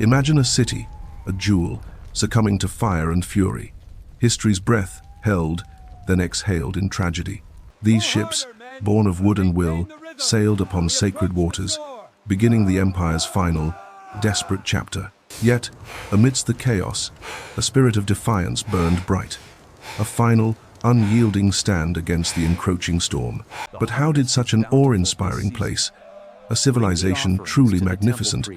Imagine a city, a jewel, succumbing to fire and fury. History's breath held, then exhaled in tragedy. These ships, born of wood and will, sailed upon sacred waters, beginning the Empire's final, desperate chapter. Yet, amidst the chaos, a spirit of defiance burned bright. A final, unyielding stand against the encroaching storm. But how did such an awe-inspiring place, a civilization truly magnificent,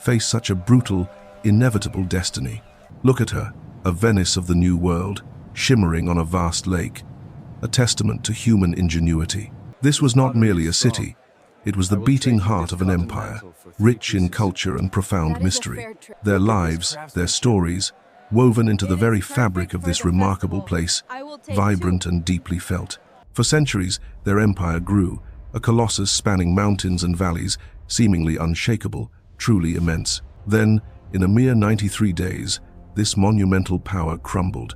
face such a brutal, inevitable destiny? Look at her, a Venice of the New World, shimmering on a vast lake, a testament to human ingenuity. This was not merely a city, it was the beating heart of an empire, rich in culture and profound mystery. Their lives, their stories, woven into the very fabric of this remarkable place, vibrant and deeply felt. For centuries, their empire grew, a colossus spanning mountains and valleys, seemingly unshakable, truly immense. Then, in a mere 93 days, this monumental power crumbled.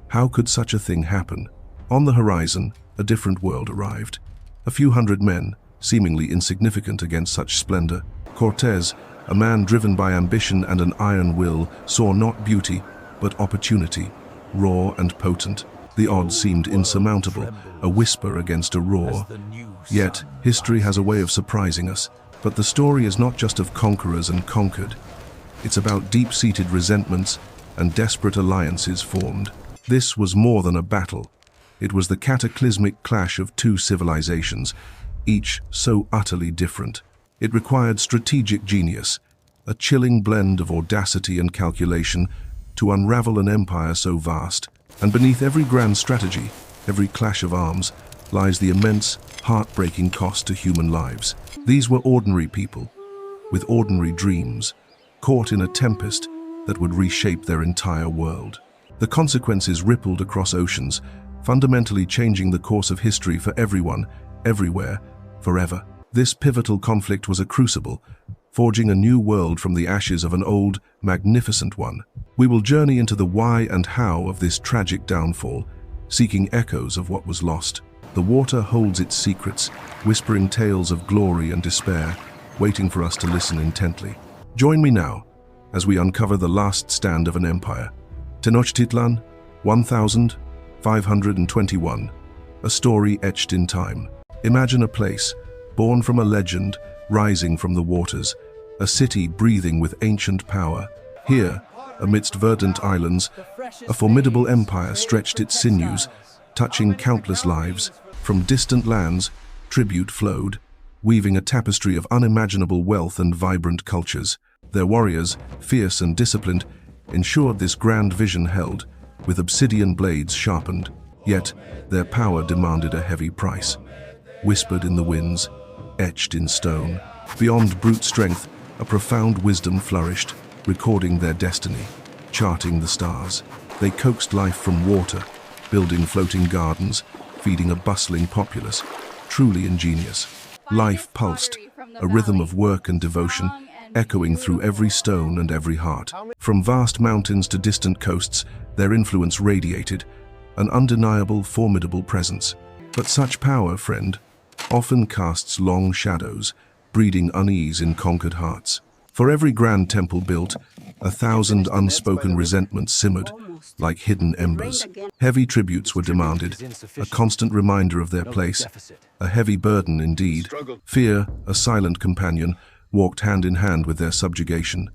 How could such a thing happen? On the horizon, a different world arrived. A few hundred men, seemingly insignificant against such splendor. Cortés, a man driven by ambition and an iron will, saw not beauty, but opportunity, raw and potent. The odds seemed insurmountable, a whisper against a roar. Yet, history has a way of surprising us. But the story is not just of conquerors and conquered. It's about deep-seated resentments and desperate alliances formed. This was more than a battle. It was the cataclysmic clash of two civilizations, each so utterly different. It required strategic genius, a chilling blend of audacity and calculation, to unravel an empire so vast. And beneath every grand strategy, every clash of arms, lies the immense, heartbreaking cost to human lives. These were ordinary people, with ordinary dreams, caught in a tempest that would reshape their entire world. The consequences rippled across oceans, fundamentally changing the course of history for everyone, everywhere, forever. This pivotal conflict was a crucible, forging a new world from the ashes of an old, magnificent one. We will journey into the why and how of this tragic downfall, seeking echoes of what was lost. The water holds its secrets, whispering tales of glory and despair, waiting for us to listen intently. Join me now, as we uncover the last stand of an empire. Tenochtitlan, 1521, a story etched in time. Imagine a place, born from a legend, rising from the waters, a city breathing with ancient power. Here, amidst verdant islands, a formidable empire stretched its sinews, touching countless lives. From distant lands, tribute flowed, weaving a tapestry of unimaginable wealth and vibrant cultures. Their warriors, fierce and disciplined, ensured this grand vision held, with obsidian blades sharpened. Yet, their power demanded a heavy price. Whispered in the winds, etched in stone. Beyond brute strength, a profound wisdom flourished, recording their destiny, charting the stars. They coaxed life from water, building floating gardens, feeding a bustling populace, truly ingenious. Life pulsed, a rhythm of work and devotion, echoing through every stone and every heart. From vast mountains to distant coasts, their influence radiated, an undeniable, formidable presence. But such power, friend, often casts long shadows, breeding unease in conquered hearts. For every grand temple built, 1,000 unspoken resentments simmered, like hidden embers. Heavy tributes were demanded, a constant reminder of their place, a heavy burden indeed. Fear, a silent companion, walked hand in hand with their subjugation,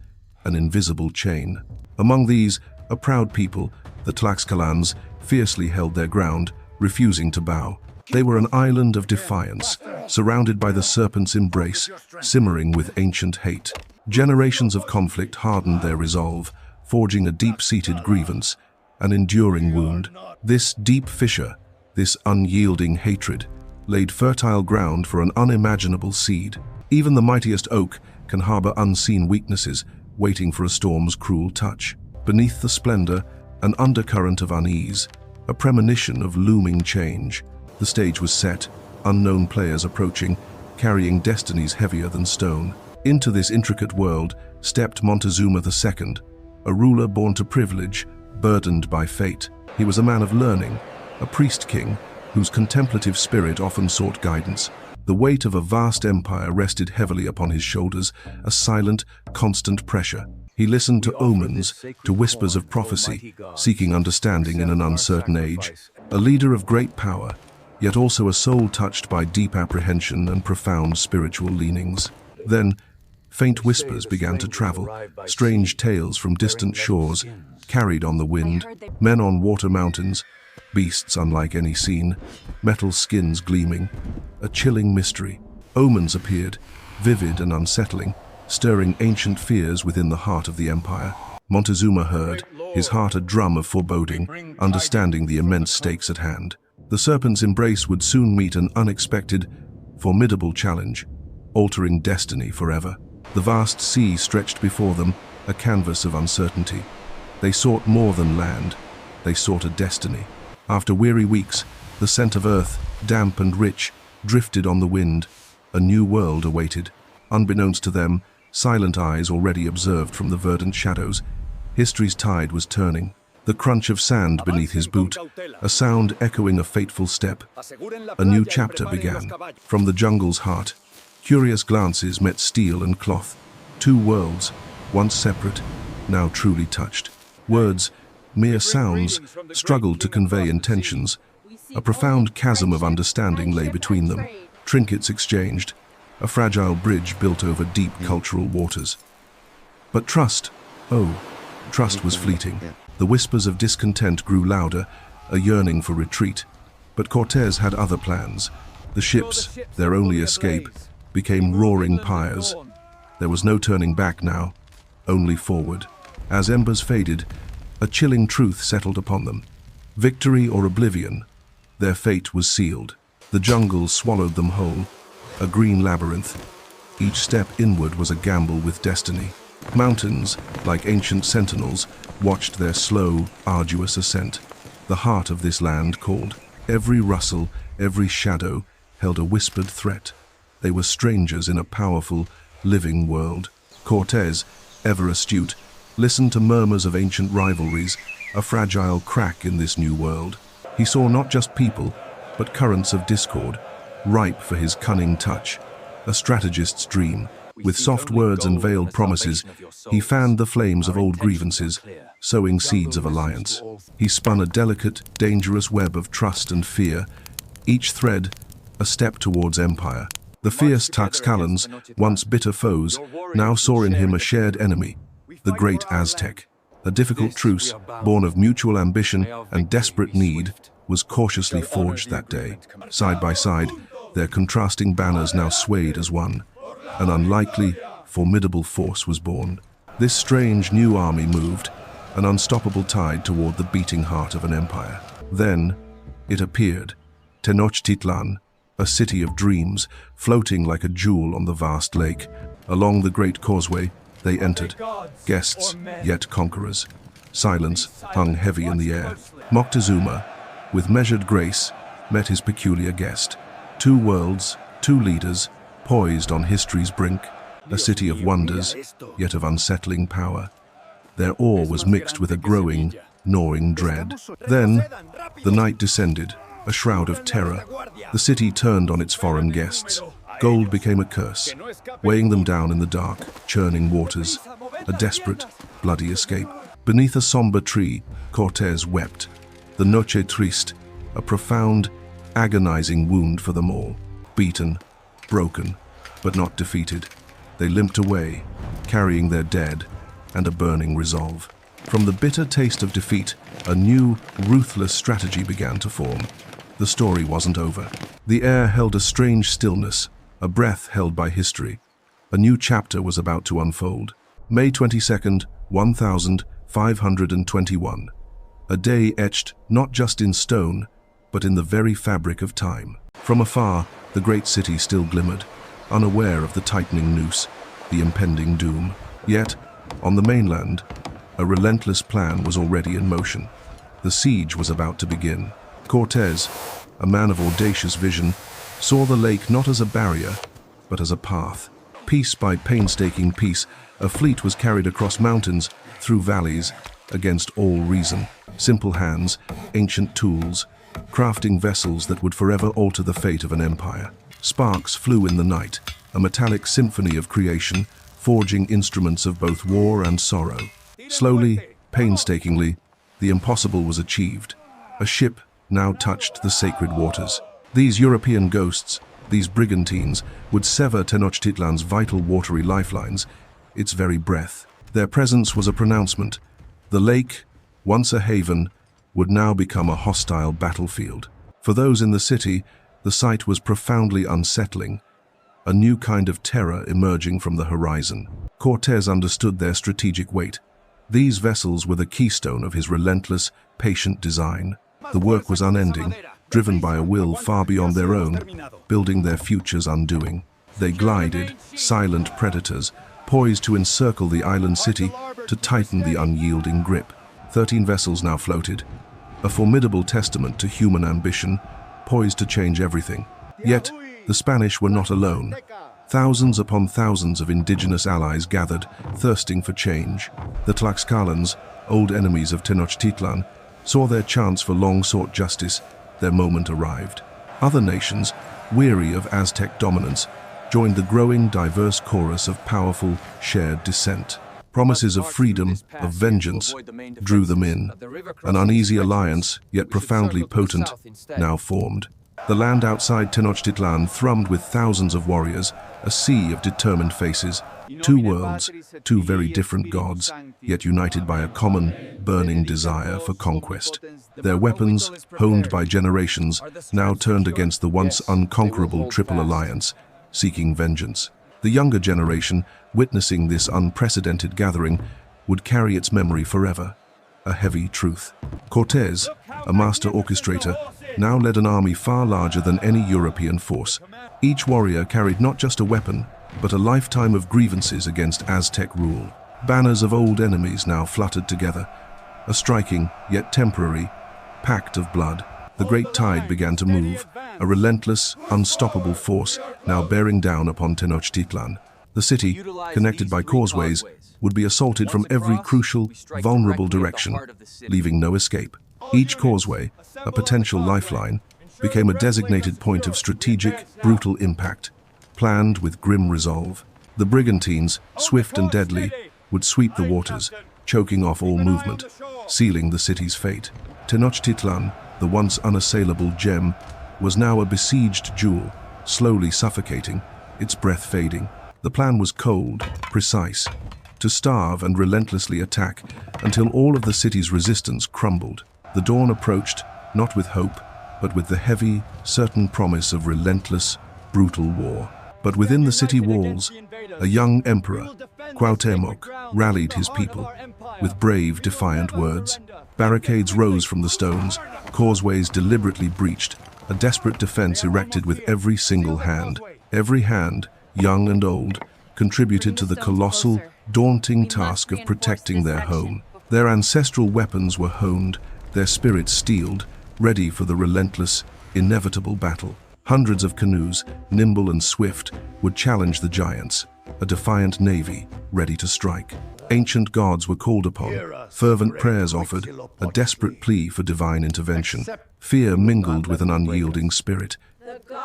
an invisible chain. Among these, a proud people, the Tlaxcalans, fiercely held their ground, refusing to bow. They were an island of defiance, surrounded by the serpent's embrace, simmering with ancient hate. Generations of conflict hardened their resolve, forging a deep-seated grievance, an enduring wound. This deep fissure, this unyielding hatred, laid fertile ground for an unimaginable seed. Even the mightiest oak can harbor unseen weaknesses, waiting for a storm's cruel touch. Beneath the splendor, an undercurrent of unease, a premonition of looming change. The stage was set, unknown players approaching, carrying destinies heavier than stone. Into this intricate world stepped Montezuma II, a ruler born to privilege, burdened by fate. He was a man of learning, a priest-king, whose contemplative spirit often sought guidance. The weight of a vast empire rested heavily upon his shoulders, a silent, constant pressure. He listened to omens, to whispers of prophecy, seeking understanding in an uncertain age. A leader of great power, yet also a soul touched by deep apprehension and profound spiritual leanings. Then, faint whispers began to travel, strange tales from distant shores, carried on the wind, men on water mountains, beasts unlike any seen, metal skins gleaming, a chilling mystery. Omens appeared, vivid and unsettling, stirring ancient fears within the heart of the empire. Montezuma heard, his heart a drum of foreboding, understanding the immense stakes at hand. The serpent's embrace would soon meet an unexpected, formidable challenge, altering destiny forever. The vast sea stretched before them, a canvas of uncertainty. They sought more than land, they sought a destiny. After weary weeks, the scent of earth, damp and rich, drifted on the wind. A new world awaited. Unbeknownst to them, silent eyes already observed from the verdant shadows. History's tide was turning. The crunch of sand beneath his boot, a sound echoing a fateful step. A new chapter began. From the jungle's heart, curious glances met steel and cloth. Two worlds, once separate, now truly touched. Words, mere sounds, struggled to convey intentions. A profound chasm of understanding lay between them. Trinkets exchanged, a fragile bridge built over deep cultural waters. But trust, trust was fleeting. The whispers of discontent grew louder, a yearning for retreat. But Cortés had other plans. The ships, their only escape, became roaring pyres. There was no turning back now, only forward. As embers faded, a chilling truth settled upon them. Victory or oblivion, their fate was sealed. The jungle swallowed them whole, a green labyrinth. Each step inward was a gamble with destiny. Mountains, like ancient sentinels, watched their slow, arduous ascent. The heart of this land called. Every rustle, every shadow, held a whispered threat. They were strangers in a powerful, living world. Cortés, ever astute, listened to murmurs of ancient rivalries, a fragile crack in this new world. He saw not just people, but currents of discord, ripe for his cunning touch. A strategist's dream. With soft words and veiled promises, he fanned the flames of old grievances, sowing seeds of alliance. He spun a delicate, dangerous web of trust and fear, each thread a step towards empire. The fierce Tlaxcalans, once bitter foes, now saw in him a shared enemy, the great Aztec. A difficult truce, born of mutual ambition and desperate need, was cautiously forged that day. Side by side, their contrasting banners now swayed as one. An unlikely, formidable force was born. This strange new army moved, an unstoppable tide toward the beating heart of an empire. Then, it appeared, Tenochtitlan, a city of dreams, floating like a jewel on the vast lake. Along the great causeway, they entered, guests, yet conquerors. Silence hung heavy in the air. Moctezuma, with measured grace, met his peculiar guest. Two worlds, two leaders, poised on history's brink, a city of wonders, yet of unsettling power. Their awe was mixed with a growing, gnawing dread. Then, the night descended, a shroud of terror. The city turned on its foreign guests. Gold became a curse, weighing them down in the dark, churning waters. A desperate, bloody escape. Beneath a somber tree, Cortés wept. The Noche Triste, a profound, agonizing wound for them all. Beaten, broken, but not defeated, they limped away, carrying their dead and a burning resolve. From the bitter taste of defeat, a new, ruthless strategy began to form. The story wasn't over. The air held a strange stillness, a breath held by history. A new chapter was about to unfold. May 22nd, 1521. A day etched not just in stone, but in the very fabric of time. From afar, the great city still glimmered, unaware of the tightening noose, the impending doom. Yet, on the mainland, a relentless plan was already in motion. The siege was about to begin. Cortés, a man of audacious vision, saw the lake not as a barrier, but as a path. Piece by painstaking piece, a fleet was carried across mountains, through valleys, against all reason. Simple hands, ancient tools, crafting vessels that would forever alter the fate of an empire. Sparks flew in the night, a metallic symphony of creation, forging instruments of both war and sorrow. Slowly, painstakingly, the impossible was achieved. A ship now touched the sacred waters. These European ghosts, these brigantines, would sever Tenochtitlan's vital watery lifelines, its very breath. Their presence was a pronouncement. The lake, once a haven, would now become a hostile battlefield. For those in the city, the sight was profoundly unsettling, a new kind of terror emerging from the horizon. Cortés understood their strategic weight. These vessels were the keystone of his relentless, patient design. The work was unending, driven by a will far beyond their own, building their future's undoing. They glided, silent predators, poised to encircle the island city, to tighten the unyielding grip. 13 vessels now floated, a formidable testament to human ambition, poised to change everything. Yet, the Spanish were not alone. Thousands upon thousands of indigenous allies gathered, thirsting for change. The Tlaxcalans, old enemies of Tenochtitlan, saw their chance for long-sought justice. Their moment arrived. Other nations, weary of Aztec dominance, joined the growing, diverse chorus of powerful, shared dissent. Promises of freedom, of vengeance, drew them in. An uneasy alliance, yet profoundly potent, now formed. The land outside Tenochtitlan thrummed with thousands of warriors, a sea of determined faces. Two worlds, two very different gods, yet united by a common, burning desire for conquest. Their weapons, honed by generations, now turned against the once unconquerable Triple Alliance, seeking vengeance. The younger generation, witnessing this unprecedented gathering, would carry its memory forever. A heavy truth. Cortés, a master orchestrator, now led an army far larger than any European force. Each warrior carried not just a weapon, but a lifetime of grievances against Aztec rule. Banners of old enemies now fluttered together, a striking, yet temporary, pact of blood. The great tide began to move, a relentless, unstoppable force now bearing down upon Tenochtitlan. The city, connected by causeways, would be assaulted from every crucial, vulnerable direction, leaving no escape. Each causeway, a potential lifeline, became a designated point of strategic, brutal impact, planned with grim resolve. The brigantines, swift and deadly, would sweep the waters, choking off all movement, sealing the city's fate. Tenochtitlan, the once unassailable gem, was now a besieged jewel, slowly suffocating, its breath fading. The plan was cold, precise, to starve and relentlessly attack until all of the city's resistance crumbled. The dawn approached, not with hope, but with the heavy, certain promise of relentless, brutal war. But within the city walls, a young emperor, Cuauhtémoc, rallied his people. With brave, defiant words, barricades rose from the stones, causeways deliberately breached, a desperate defense erected with every single hand. Every hand, young and old, contributed to the colossal, daunting task of protecting their home. Their ancestral weapons were honed, their spirits steeled, ready for the relentless, inevitable battle. Hundreds of canoes, nimble and swift, would challenge the giants, a defiant navy, ready to strike. Ancient gods were called upon, fervent prayers offered, a desperate plea for divine intervention. Fear mingled with an unyielding spirit.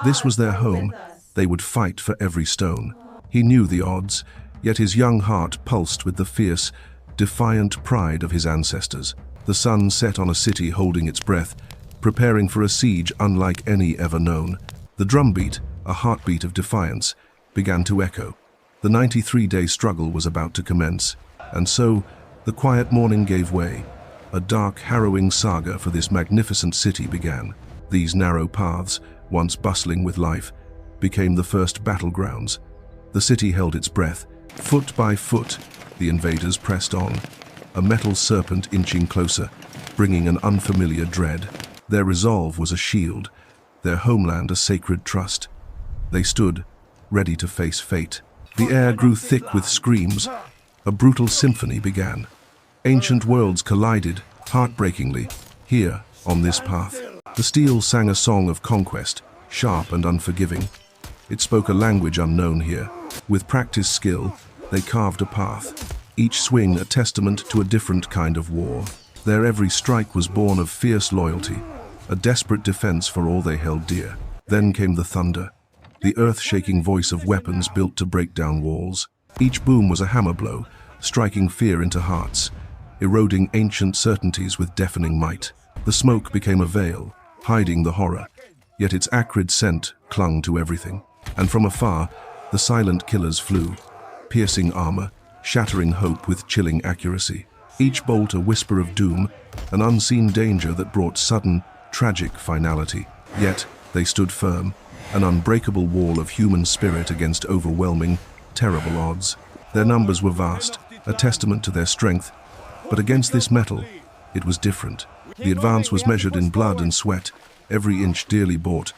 This was their home. They would fight for every stone. He knew the odds, yet his young heart pulsed with the fierce, defiant pride of his ancestors. The sun set on a city holding its breath, preparing for a siege unlike any ever known. The drumbeat, a heartbeat of defiance, began to echo. The 93-day struggle was about to commence, and so the quiet morning gave way. A dark, harrowing saga for this magnificent city began. These narrow paths, once bustling with life, became the first battlegrounds. The city held its breath. Foot by foot, the invaders pressed on, a metal serpent inching closer, bringing an unfamiliar dread. Their resolve was a shield, their homeland a sacred trust. They stood, ready to face fate. The air grew thick with screams. A brutal symphony began. Ancient worlds collided, heartbreakingly, here, on this path. The steel sang a song of conquest, sharp and unforgiving. It spoke a language unknown here. With practiced skill, they carved a path, each swing a testament to a different kind of war. Their every strike was born of fierce loyalty, a desperate defense for all they held dear. Then came the thunder. the earth-shaking voice of weapons built to break down walls. Each boom was a hammer blow, striking fear into hearts, eroding ancient certainties with deafening might. The smoke became a veil, hiding the horror, yet its acrid scent clung to everything. And from afar, the silent killers flew, piercing armor, shattering hope with chilling accuracy. Each bolt a whisper of doom, an unseen danger that brought sudden, tragic finality. Yet, they stood firm, an unbreakable wall of human spirit against overwhelming, terrible odds. Their numbers were vast, a testament to their strength, but against this metal, it was different. The advance was measured in blood and sweat, every inch dearly bought,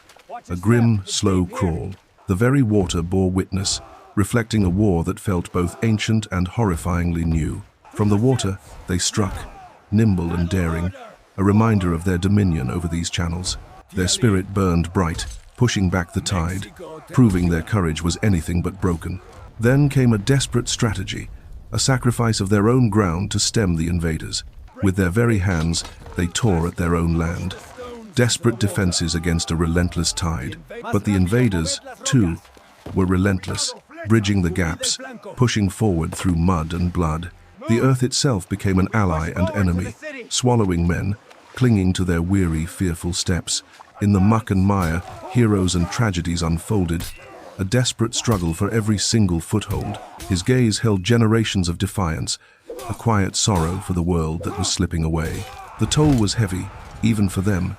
a grim, slow crawl. The very water bore witness, reflecting a war that felt both ancient and horrifyingly new. From the water, they struck, nimble and daring, a reminder of their dominion over these channels. Their spirit burned bright, pushing back the tide, proving their courage was anything but broken. Then came a desperate strategy, a sacrifice of their own ground to stem the invaders. With their very hands, they tore at their own land. Desperate defenses against a relentless tide. But the invaders, too, were relentless, bridging the gaps, pushing forward through mud and blood. The earth itself became an ally and enemy, swallowing men, clinging to their weary, fearful steps. In the muck and mire, heroes and tragedies unfolded, a desperate struggle for every single foothold. His gaze held generations of defiance, a quiet sorrow for the world that was slipping away. The toll was heavy, even for them.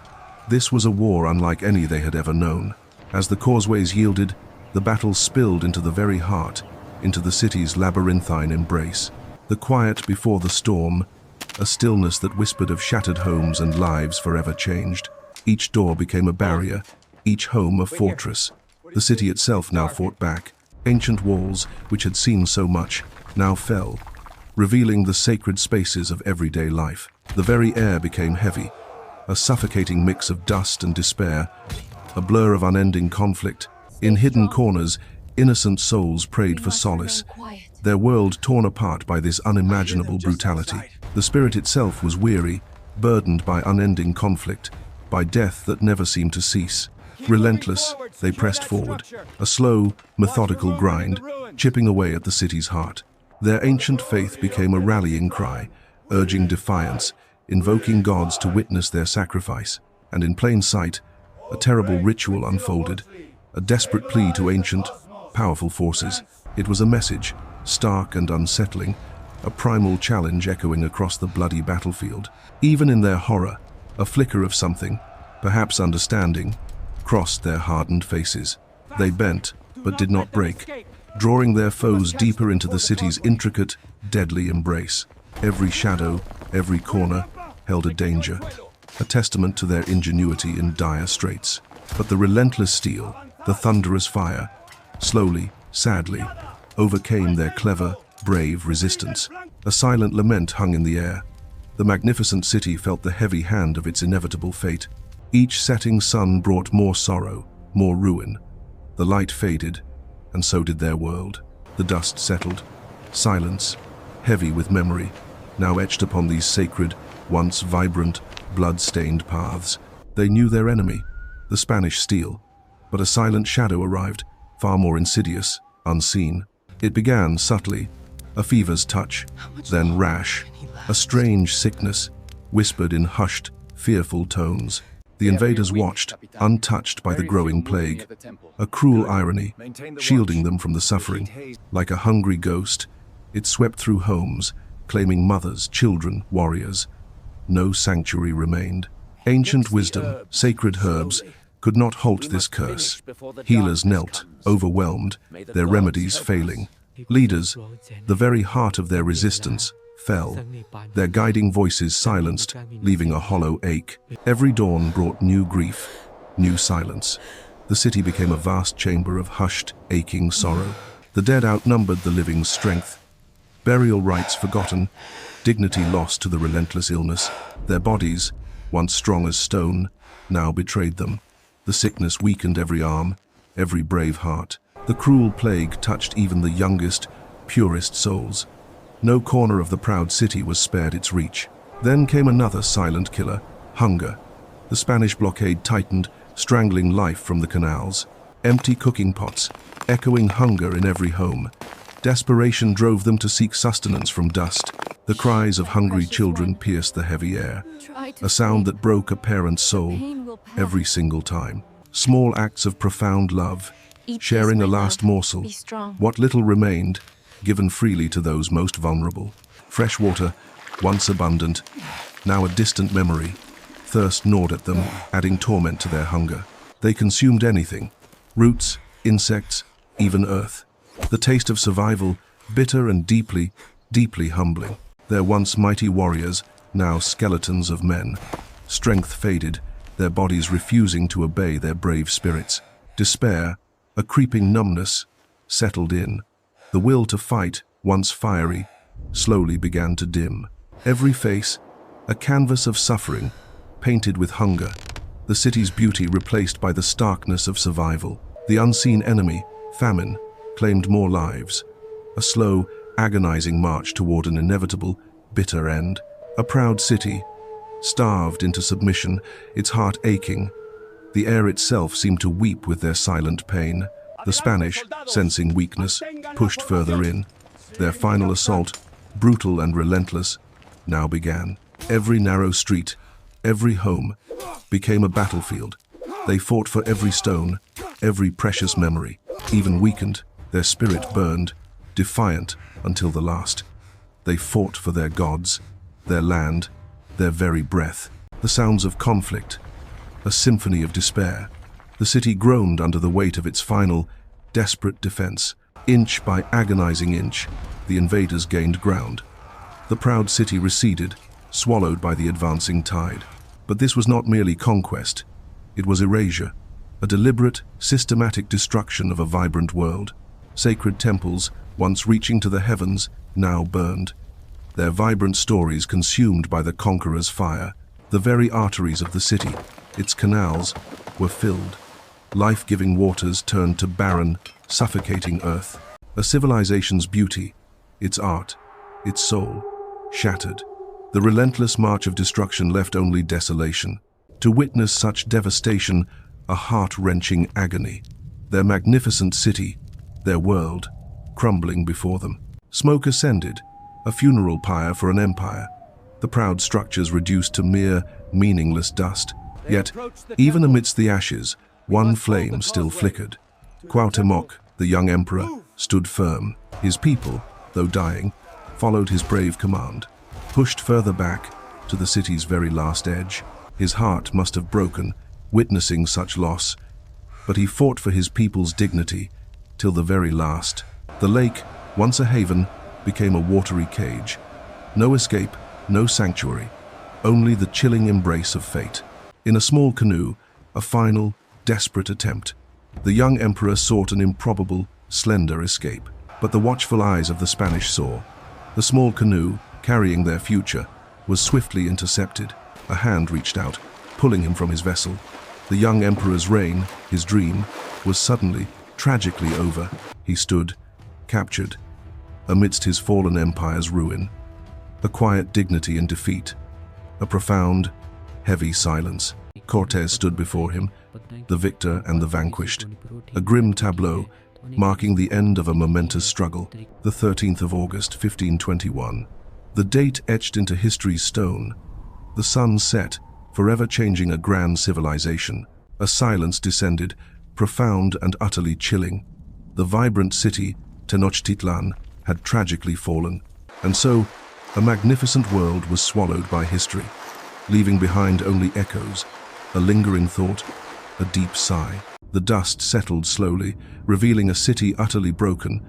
This was a war unlike any they had ever known. As the causeways yielded, the battle spilled into the very heart, into the city's labyrinthine embrace. The quiet before the storm, a stillness that whispered of shattered homes and lives forever changed. Each door became a barrier, each home a fortress. The city itself now fought back. Ancient walls, which had seen so much, now fell, revealing the sacred spaces of everyday life. The very air became heavy, a suffocating mix of dust and despair, a blur of unending conflict. In hidden corners, innocent souls prayed for solace, their world torn apart by this unimaginable brutality. The spirit itself was weary, burdened by unending conflict, by death that never seemed to cease. Relentless, they pressed forward, a slow, methodical grind, chipping away at the city's heart. Their ancient faith became a rallying cry, urging defiance, invoking gods to witness their sacrifice. And in plain sight, a terrible ritual unfolded, a desperate plea to ancient, powerful forces. It was a message, stark and unsettling, a primal challenge echoing across the bloody battlefield. Even in their horror, a flicker of something, perhaps understanding, crossed their hardened faces. They bent, but did not break, drawing their foes deeper into the city's intricate, deadly embrace. Every shadow, every corner, held a danger, a testament to their ingenuity in dire straits. But the relentless steel, the thunderous fire, slowly, sadly, overcame their clever, brave resistance. A silent lament hung in the air. The magnificent city felt the heavy hand of its inevitable fate. Each setting sun brought more sorrow, more ruin. The light faded, and so did their world. The dust settled. Silence, heavy with memory, now etched upon these sacred, once vibrant, blood-stained paths. They knew their enemy, the Spanish steel, but a silent shadow arrived, far more insidious, unseen. It began subtly, a fever's touch, then rash, a strange sickness, whispered in hushed, fearful tones. The invaders watched, untouched by the growing plague, a cruel irony, shielding them from the suffering. Like a hungry ghost, it swept through homes, claiming mothers, children, warriors. No sanctuary remained. Ancient wisdom, sacred herbs, could not halt this curse. Healers knelt, overwhelmed, their remedies failing. Leaders, the very heart of their resistance, fell, their guiding voices silenced, leaving a hollow ache. Every dawn brought new grief, new silence. The city became a vast chamber of hushed, aching sorrow. The dead outnumbered the living's strength. Burial rites forgotten, dignity lost to the relentless illness. Their bodies, once strong as stone, now betrayed them. The sickness weakened every arm, every brave heart. The cruel plague touched even the youngest, purest souls. No corner of the proud city was spared its reach. Then came another silent killer, hunger. The Spanish blockade tightened, strangling life from the canals. empty cooking pots, echoing hunger in every home. Desperation drove them to seek sustenance from dust. The cries of hungry children pierced the heavy air, a sound that broke a parent's soul every single time. Small acts of profound love, sharing a last morsel, what little remained, given freely to those most vulnerable. Fresh water, once abundant, now a distant memory. Thirst gnawed at them, adding torment to their hunger. They consumed anything, roots, insects, even earth. The taste of survival, bitter and deeply, deeply humbling. Their once mighty warriors, now skeletons of men. Strength faded, their bodies refusing to obey their brave spirits. Despair, a creeping numbness, settled in. The will to fight, once fiery, slowly began to dim. Every face, a canvas of suffering, painted with hunger. The city's beauty replaced by the starkness of survival. The unseen enemy, famine, claimed more lives. A slow, agonizing march toward an inevitable, bitter end. A proud city, starved into submission, its heart aching. The air itself seemed to weep with their silent pain. The Spanish, sensing weakness, pushed further in. Their final assault, brutal and relentless, now began. Every narrow street, every home, became a battlefield. They fought for every stone, every precious memory. Even weakened, their spirit burned, defiant until the last. They fought for their gods, their land, their very breath. The sounds of conflict, a symphony of despair. The city groaned under the weight of its final, desperate defense. Inch by agonizing inch, the invaders gained ground. The proud city receded, swallowed by the advancing tide. But this was not merely conquest. It was erasure, a deliberate, systematic destruction of a vibrant world. Sacred temples, once reaching to the heavens, now burned. Their vibrant stories consumed by the conqueror's fire. The very arteries of the city, its canals, were filled. Life-giving waters turned to barren, suffocating earth. A civilization's beauty, its art, its soul, shattered. The relentless march of destruction left only desolation. To witness such devastation, a heart-wrenching agony. Their magnificent city, their world, crumbling before them. Smoke ascended, a funeral pyre for an empire. The proud structures reduced to mere, meaningless dust. Yet, even amidst the ashes, one flame still flickered. Cuauhtémoc, the young emperor, stood firm. His people, though dying, followed his brave command. Pushed further back, to the city's very last edge. His heart must have broken, witnessing such loss, but he fought for his people's dignity, till the very last. The lake, once a haven, became a watery cage. No escape, no sanctuary, only the chilling embrace of fate. In a small canoe, a final, desperate attempt. The young emperor sought an improbable, slender escape, but the watchful eyes of the Spanish saw. The small canoe, carrying their future, was swiftly intercepted. A hand reached out, pulling him from his vessel. The young emperor's reign, his dream, was suddenly, tragically over. He stood, captured, amidst his fallen empire's ruin. A quiet dignity in defeat, a profound, heavy silence. Cortés stood before him, the victor and the vanquished. A grim tableau, marking the end of a momentous struggle. The 13th of August, 1521. The date etched into history's stone. The sun set, forever changing a grand civilization. A silence descended, profound and utterly chilling. The vibrant city, Tenochtitlan, had tragically fallen. And so, a magnificent world was swallowed by history, leaving behind only echoes, a lingering thought, a deep sigh. The dust settled slowly, revealing a city utterly broken,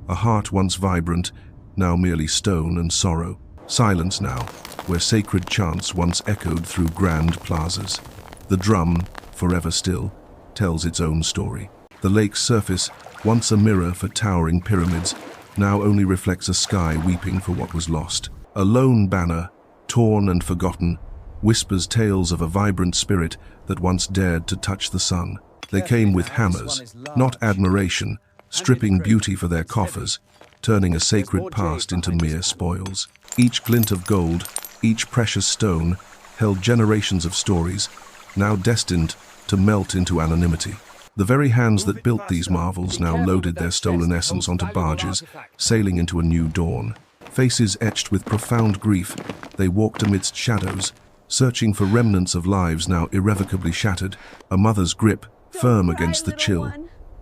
a heart once vibrant, now merely stone and sorrow. Silence now, where sacred chants once echoed through grand plazas. The drum, forever still, tells its own story. The lake's surface, once a mirror for towering pyramids, now only reflects a sky weeping for what was lost. A lone banner, torn and forgotten, whispers tales of a vibrant spirit that once dared to touch the sun. They came with hammers, not admiration, stripping beauty for their coffers, turning a sacred past into mere spoils. Each glint of gold, each precious stone, held generations of stories, now destined to melt into anonymity. The very hands that built these marvels now loaded their stolen essence onto barges, sailing into a new dawn. Faces etched with profound grief, they walked amidst shadows, searching for remnants of lives now irrevocably shattered. A mother's grip, firm against the chill,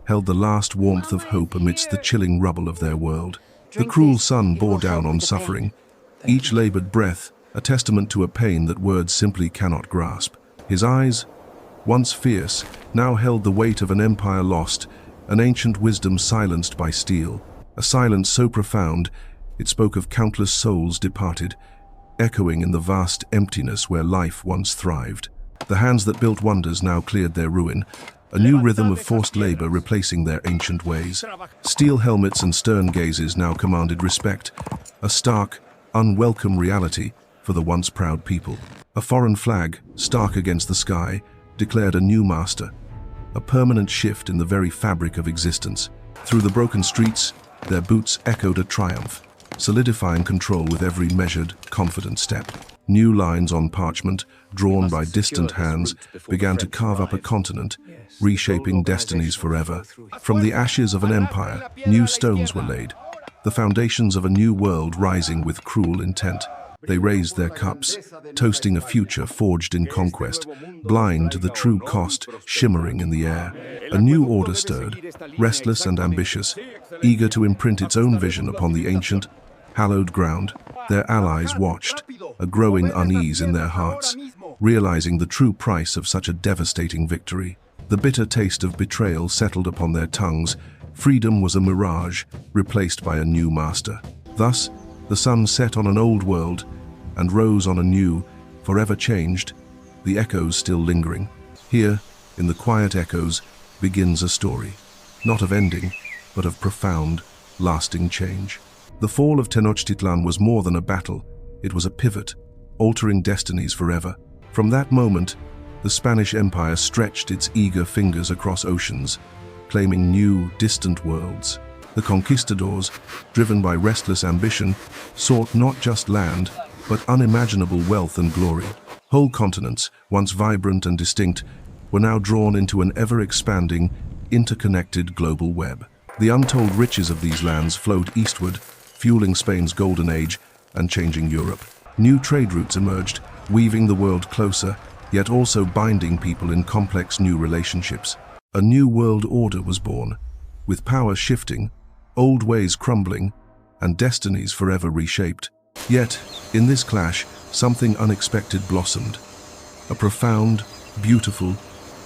held the last warmth of hope amidst the chilling rubble of their world. The cruel sun bore down on suffering, each labored breath a testament to a pain that words simply cannot grasp. His eyes, once fierce, now held the weight of an empire lost, an ancient wisdom silenced by steel, a silence so profound it spoke of countless souls departed, echoing in the vast emptiness where life once thrived. The hands that built wonders now cleared their ruin, a new rhythm of forced labor replacing their ancient ways. Steel helmets and stern gazes now commanded respect, a stark, unwelcome reality for the once proud people. A foreign flag, stark against the sky, declared a new master, a permanent shift in the very fabric of existence. Through the broken streets, their boots echoed a triumph, solidifying control with every measured, confident step. New lines on parchment, drawn by distant hands, began to carve up a continent, reshaping destinies forever. From the ashes of an empire, new stones were laid, the foundations of a new world rising with cruel intent. They raised their cups, toasting a future forged in conquest, blind to the true cost shimmering in the air. A new order stirred, restless and ambitious, eager to imprint its own vision upon the ancient, hallowed ground. Their allies watched, a growing unease in their hearts, realizing the true price of such a devastating victory. The bitter taste of betrayal settled upon their tongues. Freedom was a mirage, replaced by a new master. Thus, the sun set on an old world and rose on a new, forever changed, the echoes still lingering. Here, in the quiet echoes, begins a story, not of ending, but of profound, lasting change. The fall of Tenochtitlan was more than a battle, it was a pivot, altering destinies forever. From that moment, the Spanish Empire stretched its eager fingers across oceans, claiming new, distant worlds. The conquistadors, driven by restless ambition, sought not just land, but unimaginable wealth and glory. Whole continents, once vibrant and distinct, were now drawn into an ever-expanding, interconnected global web. The untold riches of these lands flowed eastward, fueling Spain's golden age and changing Europe. New trade routes emerged, weaving the world closer, yet also binding people in complex new relationships. A new world order was born, with power shifting, old ways crumbling, and destinies forever reshaped. Yet, in this clash, something unexpected blossomed. A profound, beautiful,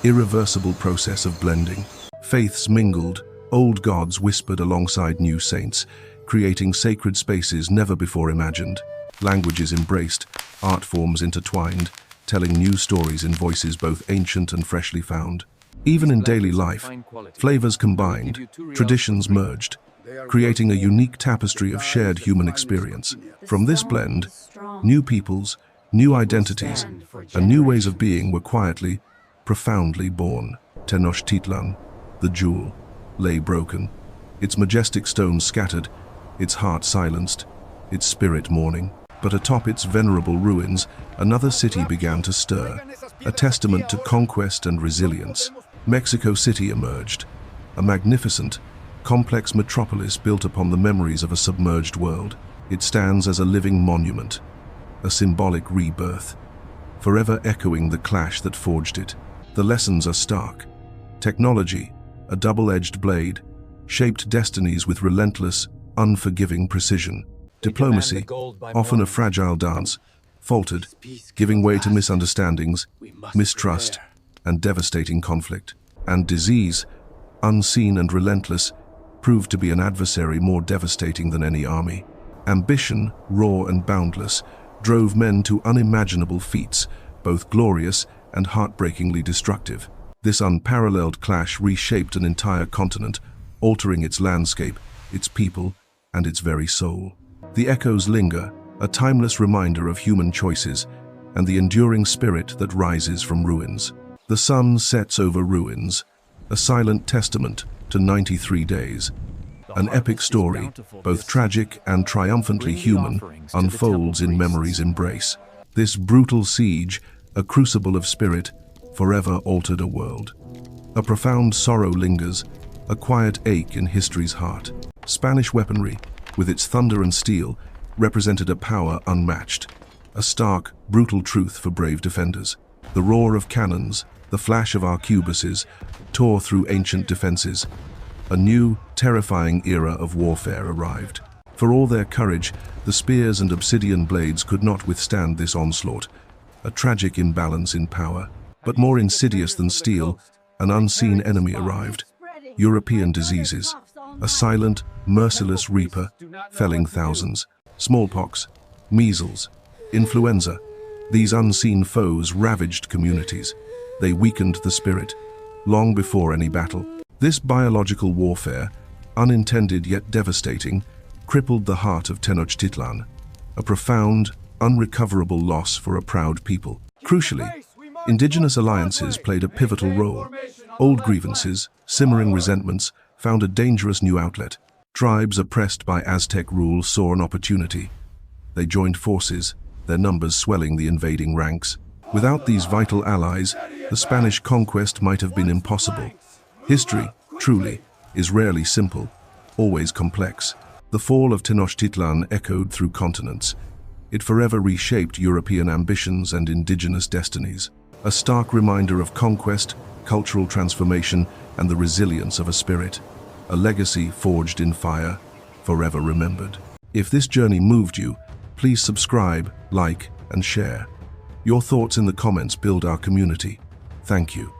irreversible process of blending. Faiths mingled, old gods whispered alongside new saints, creating sacred spaces never before imagined. Languages embraced, art forms intertwined, telling new stories in voices both ancient and freshly found. Even in daily life, flavors combined, traditions merged, creating a unique tapestry of shared human experience. From this blend, new peoples, new identities, and new ways of being were quietly, profoundly born. Tenochtitlan, the jewel, lay broken, its majestic stones scattered, its heart silenced, its spirit mourning. But atop its venerable ruins, another city began to stir, a testament to conquest and resilience. Mexico City emerged, a magnificent, complex metropolis built upon the memories of a submerged world. It stands as a living monument, a symbolic rebirth, forever echoing the clash that forged it. The lessons are stark. Technology, a double-edged blade, shaped destinies with relentless, unforgiving precision. Diplomacy, often a fragile dance, faltered, giving way to misunderstandings, mistrust, and devastating conflict. And disease, unseen and relentless, proved to be an adversary more devastating than any army. Ambition, raw and boundless, drove men to unimaginable feats, both glorious and heartbreakingly destructive. This unparalleled clash reshaped an entire continent, altering its landscape, its people, and its very soul. The echoes linger, a timeless reminder of human choices and the enduring spirit that rises from ruins. The sun sets over ruins, a silent testament to 93 days. An epic story, both tragic and triumphantly human, unfolds in memory's embrace. This brutal siege, a crucible of spirit, forever altered a world. A profound sorrow lingers, a quiet ache in history's heart. Spanish weaponry, with its thunder and steel, represented a power unmatched. A stark, brutal truth for brave defenders. The roar of cannons, the flash of arquebuses, tore through ancient defenses. A new, terrifying era of warfare arrived. For all their courage, the spears and obsidian blades could not withstand this onslaught. A tragic imbalance in power. But more insidious than steel, an unseen enemy arrived. European diseases. A silent, merciless reaper, felling thousands. Smallpox, measles, influenza. These unseen foes ravaged communities. They weakened the spirit, long before any battle. This biological warfare, unintended yet devastating, crippled the heart of Tenochtitlan, a profound, unrecoverable loss for a proud people. Crucially, indigenous alliances played a pivotal role. Old grievances, simmering resentments, found a dangerous new outlet. Tribes oppressed by Aztec rule saw an opportunity. They joined forces, their numbers swelling the invading ranks. Without these vital allies, the Spanish conquest might have been impossible. History, truly, is rarely simple, always complex. The fall of Tenochtitlan echoed through continents. It forever reshaped European ambitions and indigenous destinies. A stark reminder of conquest, cultural transformation, and the resilience of a spirit. A legacy forged in fire, forever remembered. If this journey moved you, please subscribe, like, and share. Your thoughts in the comments build our community. Thank you.